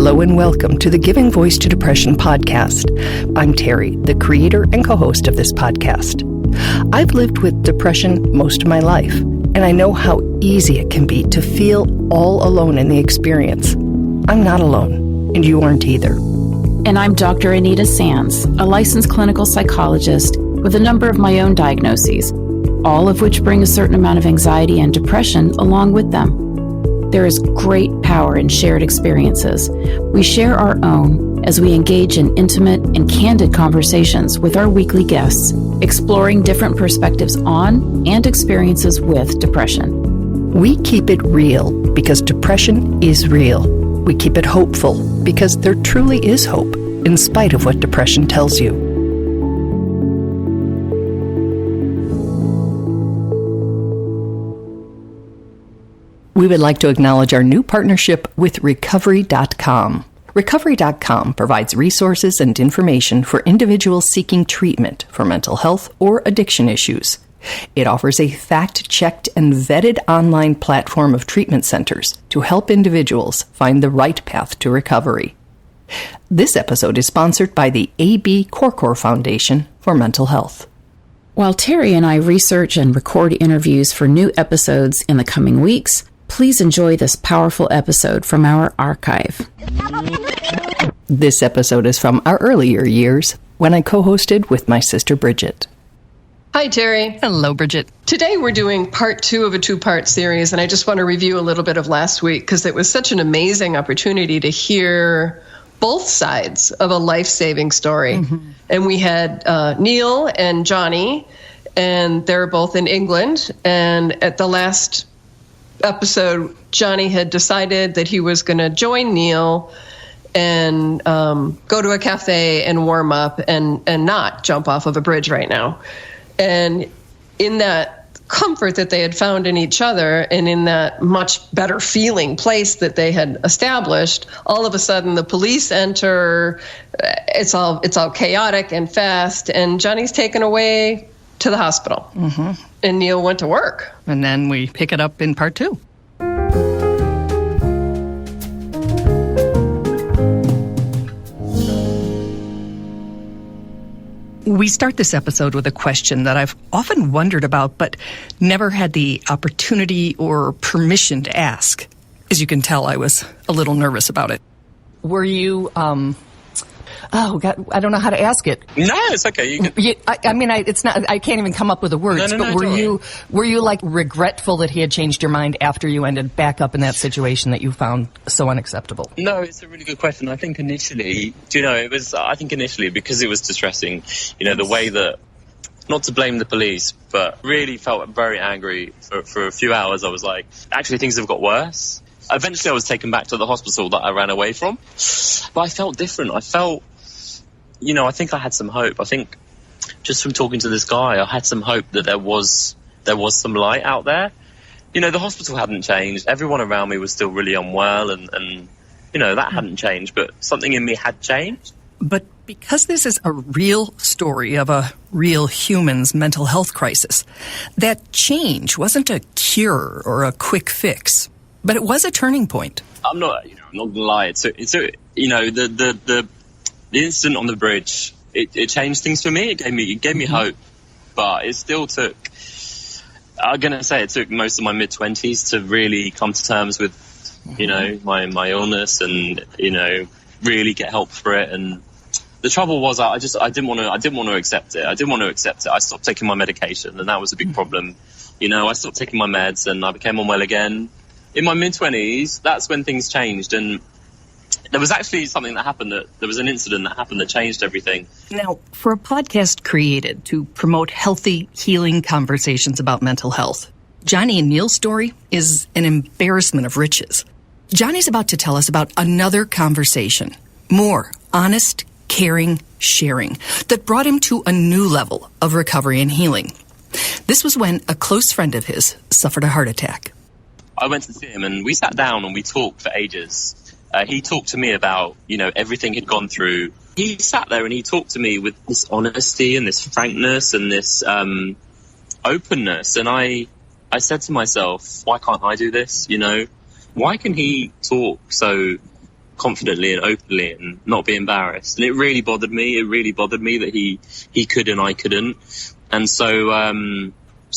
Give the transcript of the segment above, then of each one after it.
Hello and welcome to the Giving Voice to Depression podcast. I'm Terry, the creator and co-host of this podcast. I've lived with depression most of my life, and I know how easy it can be to feel all alone in the experience. I'm not alone, and you aren't either. And I'm Dr. Anita Sands, a licensed clinical psychologist with a number of my own diagnoses, all of which bring a certain amount of anxiety and depression along with them. There is great power in shared experiences. We share our own as we engage in intimate and candid conversations with our weekly guests, exploring different perspectives on and experiences with depression. We keep it real because depression is real. We keep it hopeful because there truly is hope, in spite of what depression tells you. We would like to acknowledge our new partnership with Recovery.com. Recovery.com provides resources and information for individuals seeking treatment for mental health or addiction issues. It offers a fact-checked and vetted online platform of treatment centers to help individuals find the right path to recovery. This episode is sponsored by the A.B. Korkor Foundation for Mental Health. While Terry and I research and record interviews for new episodes in the coming weeks, please enjoy this powerful episode from our archive. This episode is from our earlier years when I co-hosted with my sister Bridget. Hi, Terry. Hello, Bridget. Today we're doing part 2 of a 2-part series, and I just want to review a little bit of last week because it was such an amazing opportunity to hear both sides of a life-saving story. Mm-hmm. And we had Neil and Jonny, and they're both in England, and at the last episode, Jonny had decided that he was going to join Neil and go to a cafe and warm up and not jump off of a bridge right now. And in that comfort that they had found in each other and in that much better feeling place that they had established, all of a sudden the police enter. It's all chaotic and fast, and Jonny's taken away to the hospital. Mm-hmm. And Neil went to work. And then we pick it up in part 2. We start this episode with a question that I've often wondered about, but never had the opportunity or permission to ask. As you can tell, I was a little nervous about it. Were you, oh, God, I don't know how to ask it. No, it's okay. I can't even come up with the words. No, but were you like regretful that he had changed your mind after you ended back up in that situation that you found so unacceptable? No, it's a really good question. I think initially, because it was distressing, the way that, not to blame the police, but really felt very angry for a few hours. I was like, actually things have got worse. Eventually I was taken back to the hospital that I ran away from, but I felt different. I think I had some hope. I think just from talking to this guy, I had some hope that there was some light out there. The hospital hadn't changed. Everyone around me was still really unwell and that hadn't changed, but something in me had changed. But because this is a real story of a real human's mental health crisis, that change wasn't a cure or a quick fix, but it was a turning point. I'm not gonna lie. The incident on the bridge, it changed things for me. It gave me hope, but it still took, I'm going to say it took most of my mid-20s to really come to terms with, my illness and, really get help for it. And the trouble was I didn't want to accept it. I stopped taking my medication, and that was a big problem. I stopped taking my meds and I became unwell again. In my mid-20s, that's when things changed, and there was actually something that happened, there was an incident that happened that changed everything. Now, for a podcast created to promote healthy, healing conversations about mental health, Jonny and Neil's story is an embarrassment of riches. Jonny's about to tell us about another conversation, more honest, caring, sharing, that brought him to a new level of recovery and healing. This was when a close friend of his suffered a heart attack. I went to see him and we sat down and we talked for ages. He talked to me about, everything he'd gone through. He sat there and he talked to me with this honesty and this frankness and this openness. And I said to myself, why can't I do this? Why can he talk so confidently and openly and not be embarrassed. And it really bothered me. It really bothered me that he could and I couldn't. And so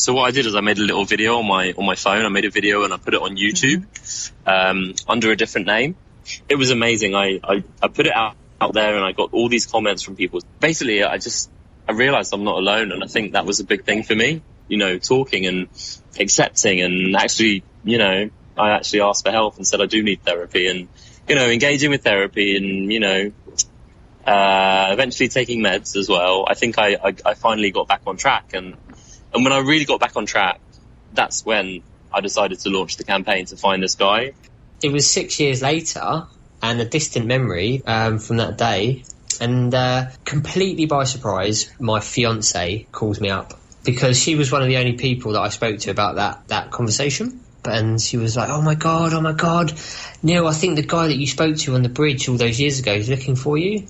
what I did is I made a little video on my phone. I made a video and I put it on YouTube under a different name. It was amazing. I put it out there and I got all these comments from people. Basically, I realized I'm not alone, and I think that was a big thing for me, talking and accepting, and actually, I actually asked for help and said I do need therapy, and engaging with therapy and eventually taking meds as well. I think I finally got back on track, and when I really got back on track, that's when I decided to launch the campaign to find this guy. It was 6 years later, and a distant memory from that day, and completely by surprise, my fiance calls me up, because she was one of the only people that I spoke to about that conversation. And she was like, oh my God, Neil, I think the guy that you spoke to on the bridge all those years ago is looking for you.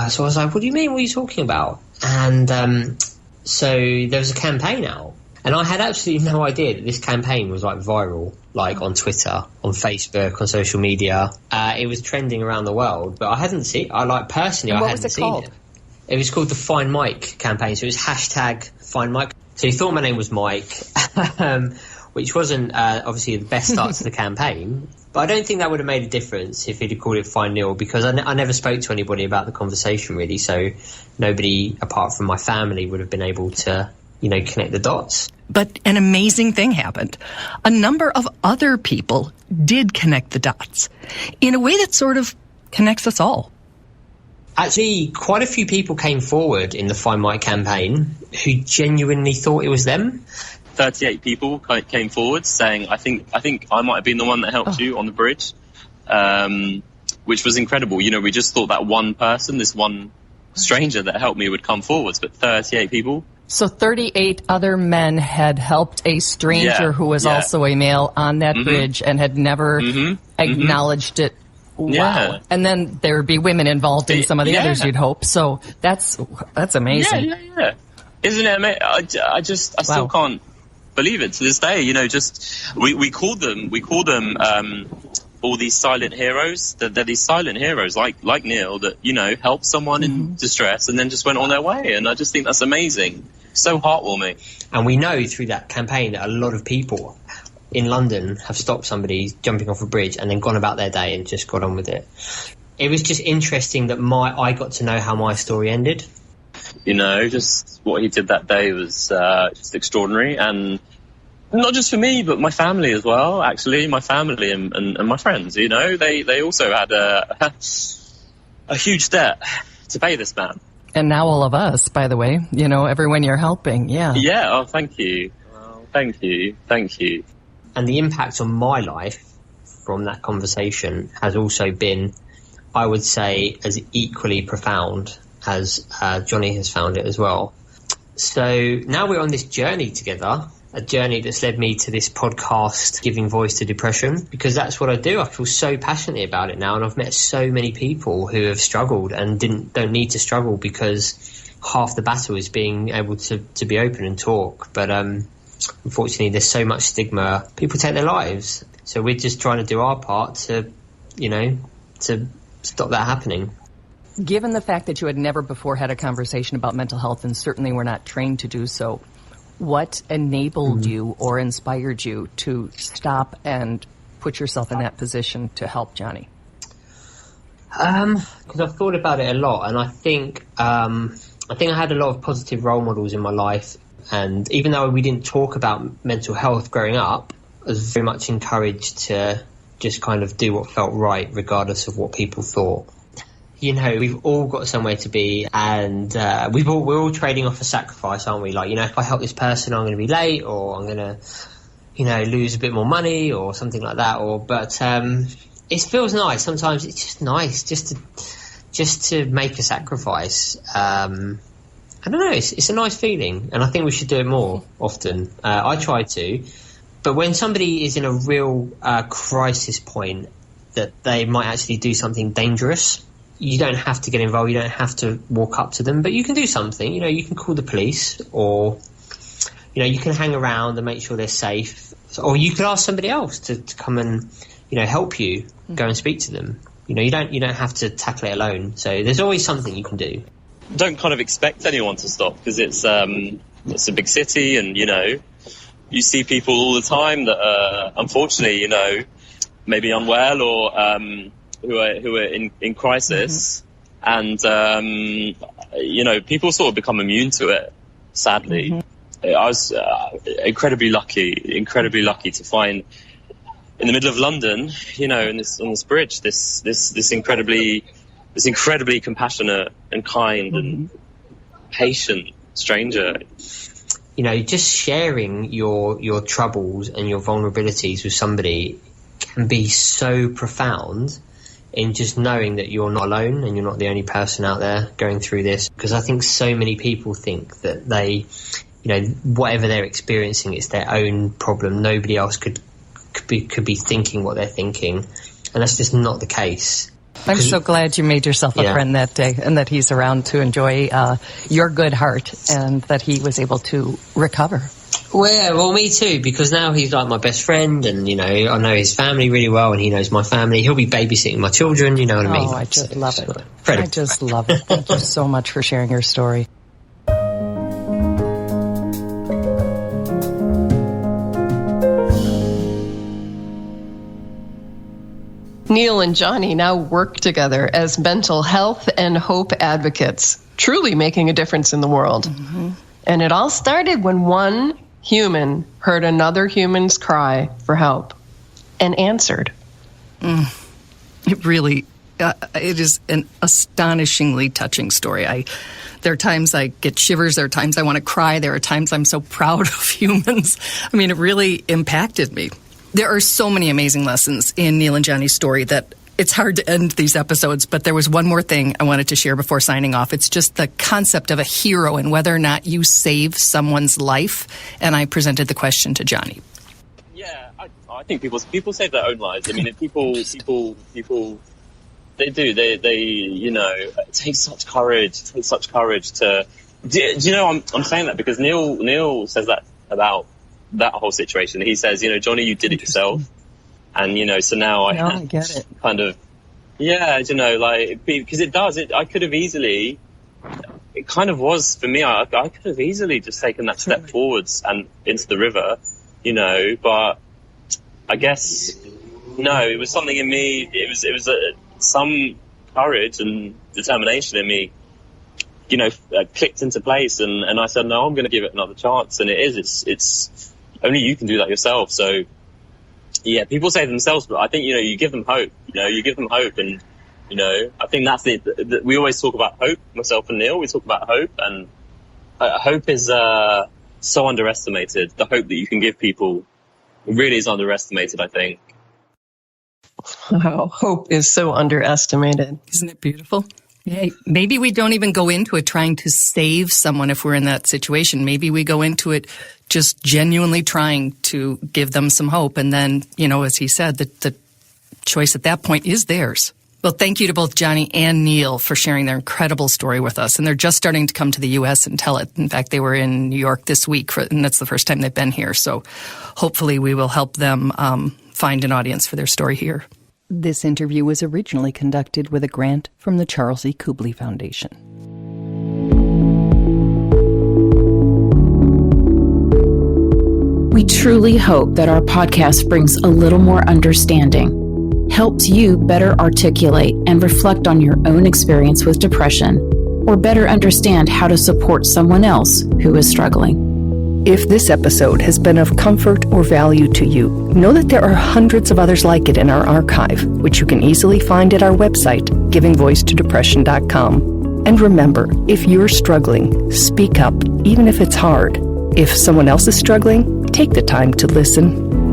So I was like, what do you mean? What are you talking about? And so there was a campaign out, and I had absolutely no idea that this campaign was like viral, like on Twitter, on Facebook, on social media. It was trending around the world, but I hadn't seen it. I hadn't seen it. It was called the FindMike campaign. So it was #FindMike. So he thought my name was Mike, which wasn't obviously the best start to the campaign. But I don't think that would have made a difference if he'd called it Find Neil, because I never spoke to anybody about the conversation, really. So nobody apart from my family would have been able to, connect the dots. But an amazing thing happened. A number of other people did connect the dots in a way that sort of connects us all. Actually, quite a few people came forward in the Find Mike campaign who genuinely thought it was them. 38 people came forward saying, I think I might have been the one that helped you on the bridge, which was incredible. We just thought that one person, this one stranger that helped me would come forwards, but 38 people. So 38 other men had helped a stranger who was also a male on that bridge and had never acknowledged it. Wow. Yeah. And then there would be women involved in some of the others, you'd hope. So that's amazing. Yeah. Isn't it amazing? I still can't believe it to this day. We call them all these silent heroes. They're these silent heroes like Neil that, helped someone in distress and then just went on their way. And I just think that's amazing. So heartwarming. And we know through that campaign that a lot of people in London have stopped somebody jumping off a bridge and then gone about their day and just got on with it. It was just interesting that I got to know how my story ended. Just what he did that day was just extraordinary, and not just for me, but my family as well. Actually, my family and my friends. They also had a huge debt to pay this man. And now all of us, by the way, everyone you're helping. Yeah. Yeah. Oh, thank you. Oh, thank you. And the impact on my life from that conversation has also been, I would say, as equally profound as Jonny has found it as well. So now we're on this journey together, a journey that's led me to this podcast, Giving Voice to Depression, because that's what I do. I feel so passionately about it now, and I've met so many people who have struggled and don't need to struggle, because half the battle is being able to be open and talk. But unfortunately, there's so much stigma. People take their lives. So we're just trying to do our part to stop that happening. Given the fact that you had never before had a conversation about mental health, and certainly were not trained to do so, what enabled you or inspired you to stop and put yourself in that position to help Jonny? Because I've thought about it a lot, and I think I had a lot of positive role models in my life. And even though we didn't talk about mental health growing up, I was very much encouraged to just kind of do what felt right, regardless of what people thought. We've all got somewhere to be, and we're all trading off a sacrifice, aren't we? Like, if I help this person, I'm going to be late, or I'm going to, lose a bit more money, or something like that. But it feels nice. Sometimes it's just nice just to make a sacrifice. I don't know. It's a nice feeling, and I think we should do it more often. I try to, but when somebody is in a real crisis point that they might actually do something dangerous, you don't have to get involved. You don't have to walk up to them, but you can do something. You can call the police, or you can hang around and make sure they're safe, or you could ask somebody else to come and help you go and speak to them. You know, you don't have to tackle it alone. So there's always something you can do. Don't kind of expect anyone to stop, because it's a big city, and you see people all the time that are unfortunately maybe unwell or who are in crisis, and people sort of become immune to it, sadly. I was incredibly lucky to find in the middle of London, on this bridge, this incredibly compassionate and kind and patient stranger. Just sharing your troubles and your vulnerabilities with somebody can be so profound, in just knowing that you're not alone and you're not the only person out there going through this. Because I think so many people think that they, whatever they're experiencing, it's their own problem. Nobody else could be thinking what they're thinking, and that's just not the case. I'm so glad you made yourself a friend that day, and that he's around to enjoy your good heart, and that he was able to recover. Well, me too, because now he's like my best friend, and I know his family really well, and he knows my family. He'll be babysitting my children, you know what I mean? Oh, I just love it. I just love it. Thank you so much for sharing your story. Neil and Jonny now work together as mental health and hope advocates, truly making a difference in the world. And it all started when one human heard another human's cry for help and answered. It really, it is an astonishingly touching story. There are times I get shivers. There are times I want to cry. There are times I'm so proud of humans. I mean, it really impacted me. There are so many amazing lessons in Neil and Jonny's story that it's hard to end these episodes, but there was one more thing I wanted to share before signing off. It's just the concept of a hero and whether or not you save someone's life. And I presented the question to Jonny. Yeah, I think people save their own lives. I mean, people, they do. They it takes such courage. It takes such courage to. Do you know? I'm saying that because Neil says that about that whole situation. He says, Jonny, you did it yourself, and so now I get it. Kind of, because it does. I could have easily. It kind of was for me. I could have easily just taken that step forwards and into the river, But I guess no. It was something in me. It was some courage and determination in me. Clicked into place, and I said, no, I'm going to give it another chance. And it's only you can do that yourself. So, yeah, people save themselves, but I think, you give them hope. You give them hope, and, I think that's we always talk about hope, myself and Neil, we talk about hope, and hope is so underestimated. The hope that you can give people really is underestimated, I think. Wow, hope is so underestimated. Isn't it beautiful? Yeah, maybe we don't even go into it trying to save someone if we're in that situation. Maybe we go into it just genuinely trying to give them some hope. And then, as he said, the choice at that point is theirs. Well, thank you to both Jonny and Neil for sharing their incredible story with us. And they're just starting to come to the U.S. and tell it. In fact, they were in New York this week, and that's the first time they've been here. So hopefully we will help them find an audience for their story here. This interview was originally conducted with a grant from the Charles E. Kubley Foundation. We truly hope that our podcast brings a little more understanding, helps you better articulate and reflect on your own experience with depression, or better understand how to support someone else who is struggling. If this episode has been of comfort or value to you, know that there are hundreds of others like it in our archive, which you can easily find at our website, givingvoicetodepression.com. And remember, if you're struggling, speak up, even if it's hard. If someone else is struggling, take the time to listen.